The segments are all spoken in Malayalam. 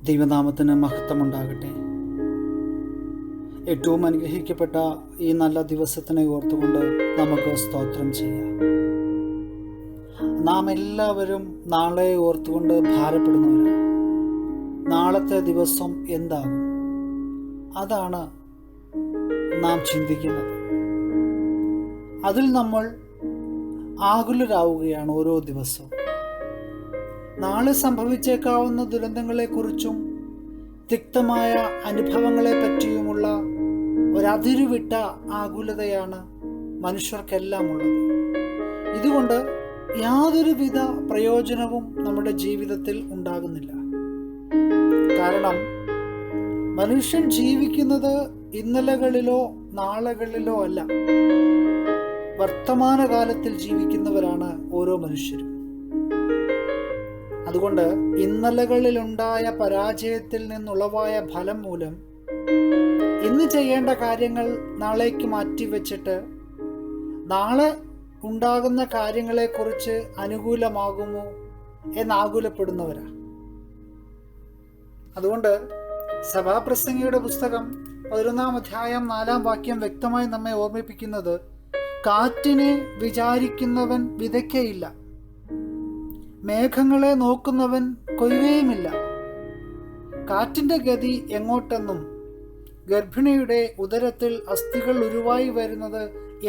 ദൈവനാമത്തിന് മഹത്വമുണ്ടാകട്ടെ. ഏറ്റവും അനുഗ്രഹിക്കപ്പെട്ട ഈ നല്ല ദിവസത്തിനെ ഓർത്തുകൊണ്ട് നമുക്ക് സ്തോത്രം ചെയ്യാം. നാം എല്ലാവരും നാളെ ഓർത്തുകൊണ്ട് ഭാരപ്പെടുന്നവരാണ്. നാളത്തെ ദിവസം എന്താകും, അതാണ് നാം ചിന്തിക്കുന്നത്. അതിൽ നമ്മൾ ആകുലരാവുകയാണ് ഓരോ ദിവസവും. നാളെ സംഭവിച്ചേക്കാവുന്ന ദുരന്തങ്ങളെക്കുറിച്ചും തിക്തമായ അനുഭവങ്ങളെ പറ്റിയുമുള്ള ഒരതിരുവിട്ട ആകുലതയാണ് മനുഷ്യർക്കെല്ലാം ഉള്ളത്. ഇതുകൊണ്ട് യാതൊരുവിധ പ്രയോജനവും നമ്മുടെ ജീവിതത്തിൽ ഉണ്ടാകുന്നില്ല. കാരണം മനുഷ്യൻ ജീവിക്കുന്നത് ഇന്നലകളിലോ നാളുകളിലോ അല്ല, വർത്തമാനകാലത്തിൽ ജീവിക്കുന്നവരാണ് ഓരോ മനുഷ്യരും. അതുകൊണ്ട് ഇന്നലകളിലുണ്ടായ പരാജയത്തിൽ നിന്നുളവായ ഫലം മൂലം ഇന്ന് ചെയ്യേണ്ട കാര്യങ്ങൾ നാളേക്ക് മാറ്റിവെച്ചിട്ട് നാളെ ഉണ്ടാകുന്ന കാര്യങ്ങളെക്കുറിച്ച് അനുകൂലമാകുമോ എന്നാകുലപ്പെടുന്നവരാ. അതുകൊണ്ട് സഭാപ്രസംഗിയുടെ പുസ്തകം 11-ാം അധ്യായം 4-ാം വാക്യം വ്യക്തമായി നമ്മെ ഓർമ്മിപ്പിക്കുന്നത്, കാറ്റിനെ വിചാരിക്കുന്നവൻ വിതയ്ക്കയില്ല, മേഘങ്ങളെ നോക്കുന്നവൻ കൊയ്യുകയുമില്ല. കാറ്റിൻ്റെ ഗതി എങ്ങോട്ടെന്നും ഗർഭിണിയുടെ ഉദരത്തിൽ അസ്ഥികൾ ഉരുവായി വരുന്നത്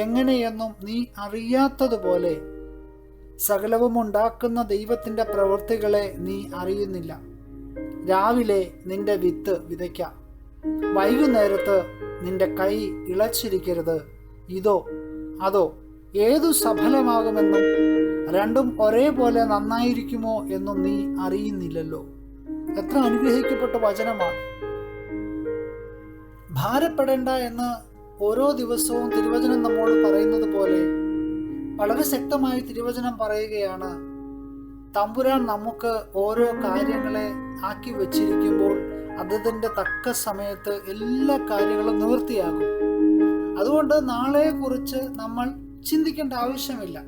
എങ്ങനെയെന്നും നീ അറിയാത്തതുപോലെ സകലവും ഉണ്ടാക്കുന്ന ദൈവത്തിൻ്റെ പ്രവൃത്തികളെ നീ അറിയുന്നില്ല. രാവിലെ നിന്റെ വിത്ത് വിതയ്ക്കാം, വൈകുന്നേരത്ത് നിന്റെ കൈ ഇളച്ചിരിക്കരുത്. ഇതോ അതോ ഏതു സഫലമാകുമെന്നും രണ്ടും ഒരേപോലെ നന്നായിരിക്കുമോ എന്നും നീ അറിയുന്നില്ലല്ലോ. എത്ര അനുഗ്രഹിക്കപ്പെട്ട വചനമാണ്. ഭാരപ്പെടേണ്ട എന്ന് ഓരോ ദിവസവും തിരുവചനം നമ്മോട് പറയുന്നത് പോലെ വളരെ ശക്തമായി തിരുവചനം പറയുകയാണ്. തമ്പുരാൻ നമുക്ക് ഓരോ കാര്യങ്ങളെ ആക്കി വെച്ചിരിക്കുമ്പോൾ അതിൻ്റെ തക്ക സമയത്ത് എല്ലാ കാര്യങ്ങളും നിവൃത്തിയാകും. അതുകൊണ്ട് നാളെക്കുറിച്ച് നമ്മൾ ചിന്തിക്കേണ്ട ആവശ്യമില്ല.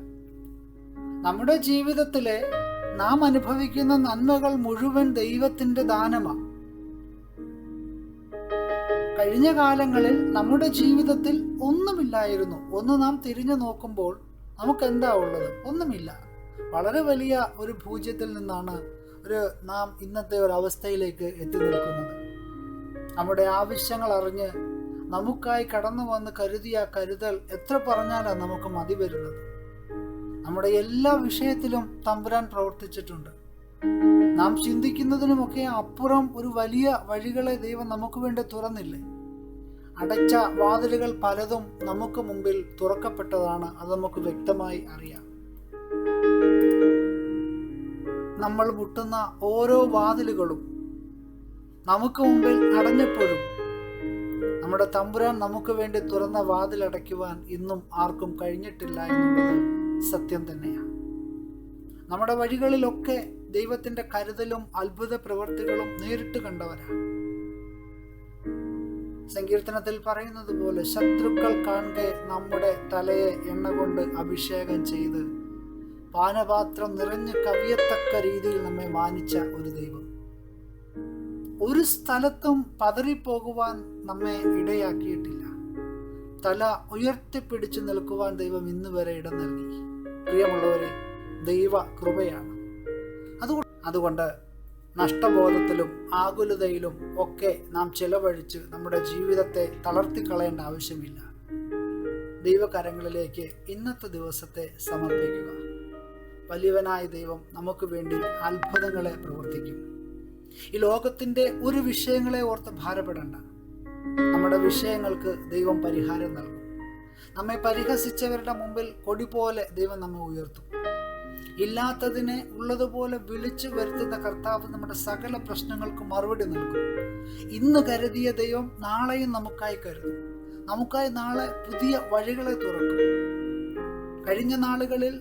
നമ്മുടെ ജീവിതത്തിലെ നാം അനുഭവിക്കുന്ന നന്മകൾ മുഴുവൻ ദൈവത്തിൻ്റെ ദാനമാണ്. കഴിഞ്ഞ കാലങ്ങളിൽ നമ്മുടെ ജീവിതത്തിൽ ഒന്നുമില്ലായിരുന്നു. ഒന്ന് നാം തിരിഞ്ഞു നോക്കുമ്പോൾ നമുക്ക് എന്താ ഉള്ളത്? ഒന്നുമില്ല. വളരെ വലിയ ഒരു പൂജ്യത്തിൽ നിന്നാണ് നാം ഇന്നത്തെ ഒരു അവസ്ഥയിലേക്ക് എത്തി നിൽക്കുന്നത്. നമ്മുടെ ആവശ്യങ്ങൾ അറിഞ്ഞ് നമുക്കായി കടന്നു വന്ന് കരുതിയ കരുതൽ എത്ര പറഞ്ഞാലാണ് നമുക്ക് മതി വരുന്നത്. നമ്മുടെ എല്ലാ വിഷയത്തിലും തമ്പുരാൻ പ്രവർത്തിച്ചിട്ടുണ്ട്. നാം ചിന്തിക്കുന്നതിനുമൊക്കെ അപ്പുറം ഒരു വലിയ വഴികളെ ദൈവം നമുക്ക് വേണ്ടി തുറന്നില്ലേ? അടച്ച വാതിലുകൾ പലതും നമുക്ക് മുമ്പിൽ തുറക്കപ്പെട്ടതാണ്. അത് നമുക്ക് വ്യക്തമായി അറിയാം. നമ്മൾ മുട്ടുന്ന ഓരോ വാതിലുകളും നമുക്ക് മുമ്പിൽ അടഞ്ഞപ്പോഴും നമ്മുടെ തമ്പുരാൻ നമുക്ക് വേണ്ടി തുറന്ന വാതിലടയ്ക്കുവാൻ ഇന്നും ആർക്കും കഴിഞ്ഞിട്ടില്ല എന്നുള്ളത് സത്യം തന്നെയാണ്. നമ്മുടെ വഴികളിലൊക്കെ ദൈവത്തിൻ്റെ കരുതലും അത്ഭുത പ്രവൃത്തികളും നേരിട്ട് കണ്ടവരാണ്. സങ്കീർത്തനത്തിൽ പറയുന്നത് പോലെ, ശത്രുക്കൾ കാണെ നമ്മുടെ തലയെ എണ്ണ കൊണ്ട് അഭിഷേകം ചെയ്ത് പാനപാത്രം നിറഞ്ഞ് കവിയത്തക്ക രീതിയിൽ നമ്മെ മാനിച്ച ഒരു ദൈവം. ഒരു സ്ഥലത്തും പതറിപ്പോകുവാൻ നമ്മെ ഇടയാക്കിയിട്ടില്ല. തല ഉയർത്തിപ്പിടിച്ചു നിൽക്കുവാൻ ദൈവം ഇന്ന് വരെ ഇടം നൽകി. പ്രിയമുള്ളവരെ, ദൈവ കൃപയാണ്. അതുകൊണ്ട് നഷ്ടബോധത്തിലും ആകുലതയിലും ഒക്കെ നാം ചെലവഴിച്ച് നമ്മുടെ ജീവിതത്തെ തളർത്തിക്കളയേണ്ട ആവശ്യമില്ല. ദൈവകരങ്ങളിലേക്ക് ഇന്നത്തെ ദിവസത്തെ സമർപ്പിക്കുക. വലിയവനായ ദൈവം നമുക്ക് വേണ്ടി അത്ഭുതങ്ങളെ പ്രവർത്തിക്കും. ഈ ലോകത്തിൻ്റെ ഒരു വിഷയങ്ങളെ ഓർത്ത് ഭാരപ്പെടേണ്ട. നമ്മുടെ വിഷയങ്ങൾക്ക് ദൈവം പരിഹാരം നൽകും. നമ്മെ പരിഹസിച്ചവരുടെ മുമ്പിൽ കൊടി പോലെ ദൈവം നമ്മെ ഉയർത്തും. ഇല്ലാത്തതിനെ ഉള്ളതുപോലെ വിളിച്ചു വരുത്തുന്ന കർത്താവ് നമ്മുടെ സകല പ്രശ്നങ്ങൾക്ക് മറുപടി നൽകും. ഇന്ന് കരുതിയ ദൈവം നാളെയും നമുക്കായി കരുതും. നമുക്കായി നാളെ പുതിയ വഴികളെ തുറക്കും. കഴിഞ്ഞ നാളുകളിൽ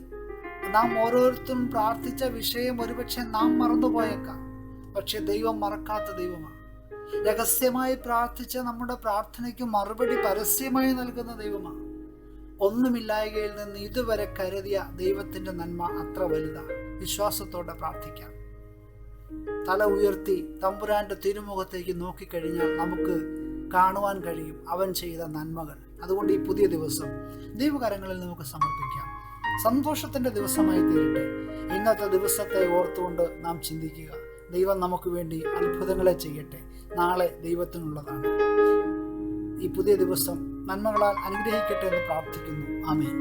നാം ഓരോരുത്തരും പ്രാർത്ഥിച്ച വിഷയം ഒരുപക്ഷെ നാം മറന്നുപോയേക്കാം. പക്ഷെ ദൈവം മറക്കാത്ത ദൈവമാണ്. രഹസ്യമായി പ്രാർത്ഥിച്ച നമ്മുടെ പ്രാർത്ഥനയ്ക്ക് മറുപടി പരസ്യമായി നൽകുന്ന ദൈവമാണ്. ഒന്നുമില്ലായ്കയിൽ നിന്ന് ഇതുവരെ കരുതിയ ദൈവത്തിൻ്റെ നന്മ അത്ര വലുതാണ്. വിശ്വാസത്തോടെ പ്രാർത്ഥിക്കാം. തല ഉയർത്തി തമ്പുരാൻ്റെ തിരുമുഖത്തേക്ക് നോക്കിക്കഴിഞ്ഞാൽ നമുക്ക് കാണുവാൻ കഴിയും അവൻ ചെയ്ത നന്മകൾ. അതുകൊണ്ട് ഈ പുതിയ ദിവസം ദൈവകരങ്ങളിൽ നമുക്ക് സമർപ്പിക്കാം. സന്തോഷത്തിൻ്റെ ദിവസമായി തീരട്ടെ. ഇന്നത്തെ ദിവസത്തെ ഓർത്തുകൊണ്ട് നാം ചിന്തിക്കുക, ദൈവം നമുക്ക് വേണ്ടി അത്ഭുതങ്ങളെ ചെയ്യട്ടെ. നാളെ ദൈവത്തിനുള്ളതാണ്. ഈ പുതിയ ദിവസം നന്മകളാൽ അനുഗ്രഹിക്കട്ടെ എന്ന് പ്രാർത്ഥിക്കുന്നു. ആമേൻ.